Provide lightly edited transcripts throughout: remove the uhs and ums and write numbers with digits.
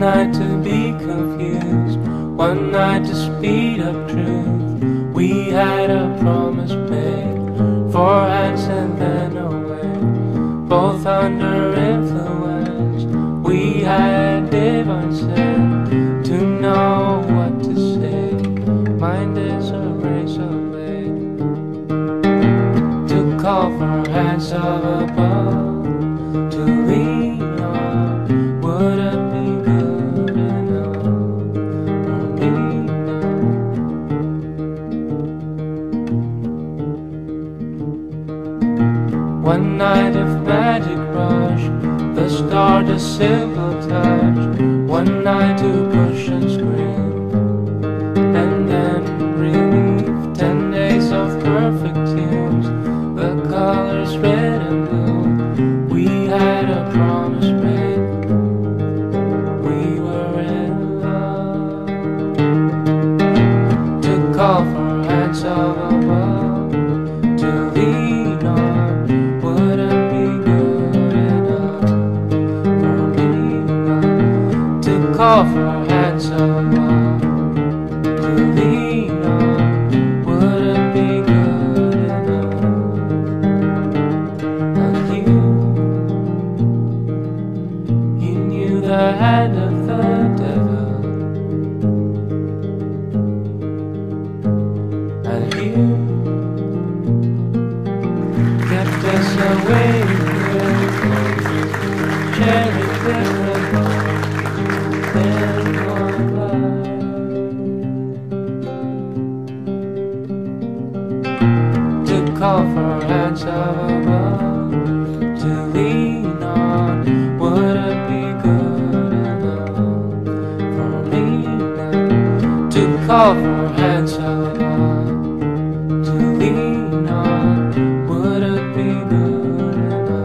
night to be confused, one night to speed up truth. We had a promise made, 4 hands and then away, both under influence. We had divine sense to know what to say. Mind is a razor blade to call for hands of above, to lean on. Would it be good enough for me now? One night of magic rush, the start a simple touch. One night to push and scream, and then relief. 10 days of perfect tunes, the colors red and blue. We had a promise made, we were in love. To call for hands of above, to lean on. Would it be good enough for me now? To call for hands of above, to lean on. Would it be good enough? And you knew the hand of the devil, and you kept us away from cherry different than one life. To call for hands of above, to lean on. Would it be good enough for me now? To call for hands of above, to lean on. Would it be good enough?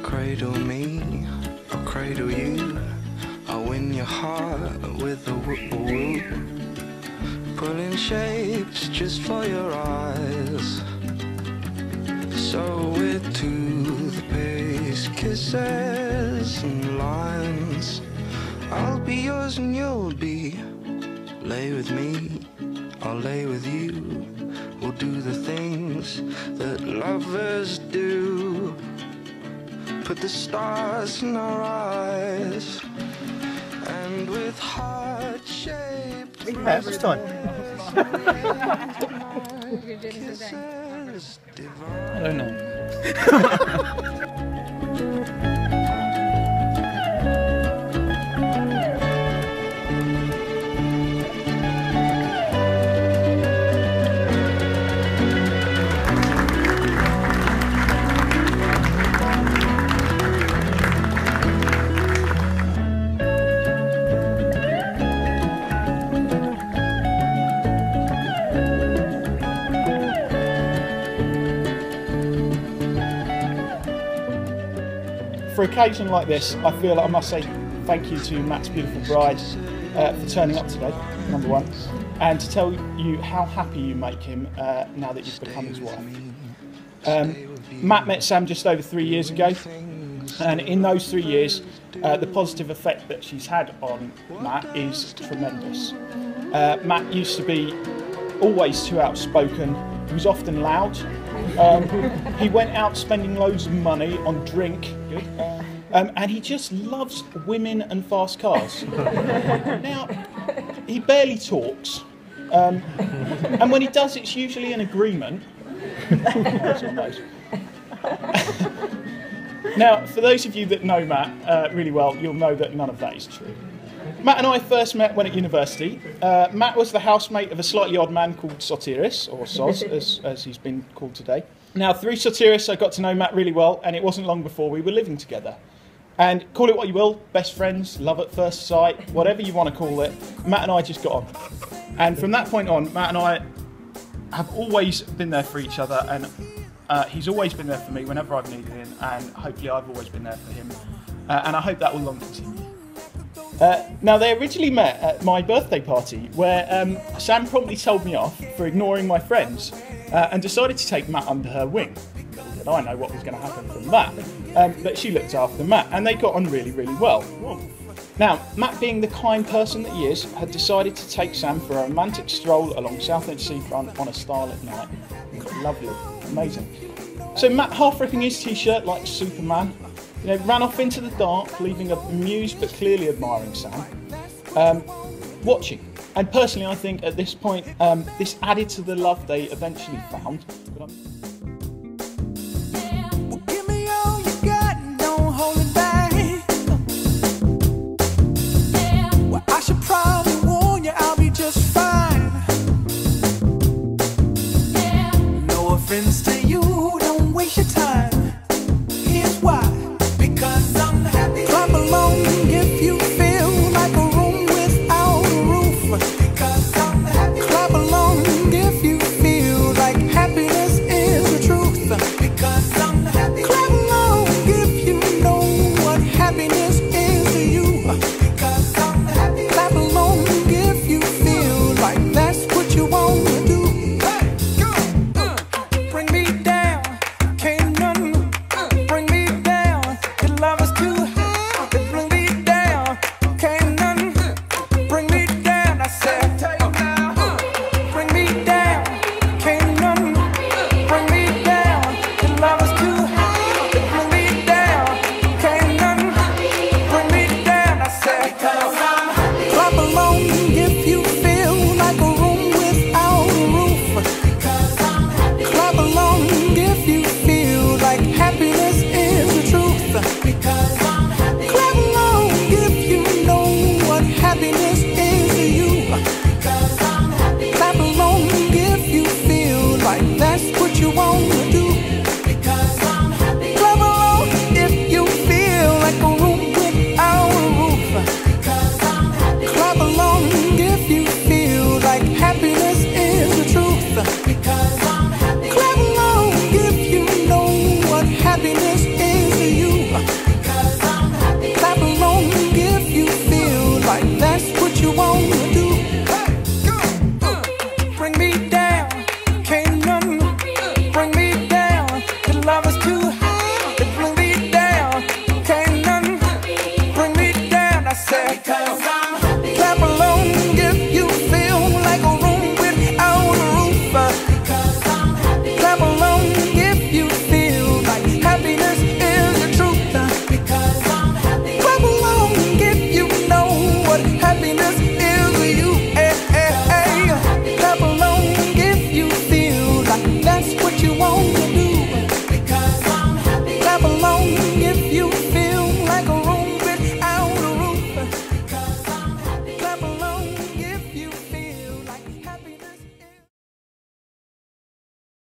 Cradle me, I'll cradle you. I'll win your heart with a whoop-a-whoop. Pulling shapes just for your eyes. So we're to the pace, kisses and lines. I'll be yours and you'll be. Lay with me, I'll lay with you. We'll do the things that lovers do. Put the stars in our eyes, and with heart-shaped Yeah, this time. kisses divine. I don't know. For an occasion like this, I feel like I must say thank you to Matt's beautiful bride for turning up today, number one, and to tell you how happy you make him now that you've become his wife. Matt met Sam just over 3 years ago, and in those 3 years, the positive effect that she's had on Matt is tremendous. Matt used to be always too outspoken. He was often loud. He went out spending loads of money on drink, and he just loves women and fast cars. Now, he barely talks, and when he does, it's usually an agreement. Now, for those of you that know Matt really well, you'll know that none of that is true. Matt and I first met when at university. Matt was the housemate of a slightly odd man called Sotiris, or Soz, as he's been called today. Now, through Sotiris, I got to know Matt really well, and it wasn't long before we were living together. And call it what you will, best friends, love at first sight, whatever you want to call it, Matt and I just got on. And from that point on, Matt and I have always been there for each other, and he's always been there for me whenever I've needed him, and hopefully I've always been there for him. And I hope that will long continue. Now, they originally met at my birthday party, where Sam promptly told me off for ignoring my friends and decided to take Matt under her wing. Little did I know what was going to happen from that. But she looked after Matt, and they got on really, really well. Now, Matt, being the kind person that he is, had decided to take Sam for a romantic stroll along Southend seafront on a starlit night. Lovely, amazing. So Matt, half ripping his t-shirt like Superman, ran off into the dark, leaving a amused but clearly admiring Sam, watching. And personally, I think at this point, this added to the love they eventually found.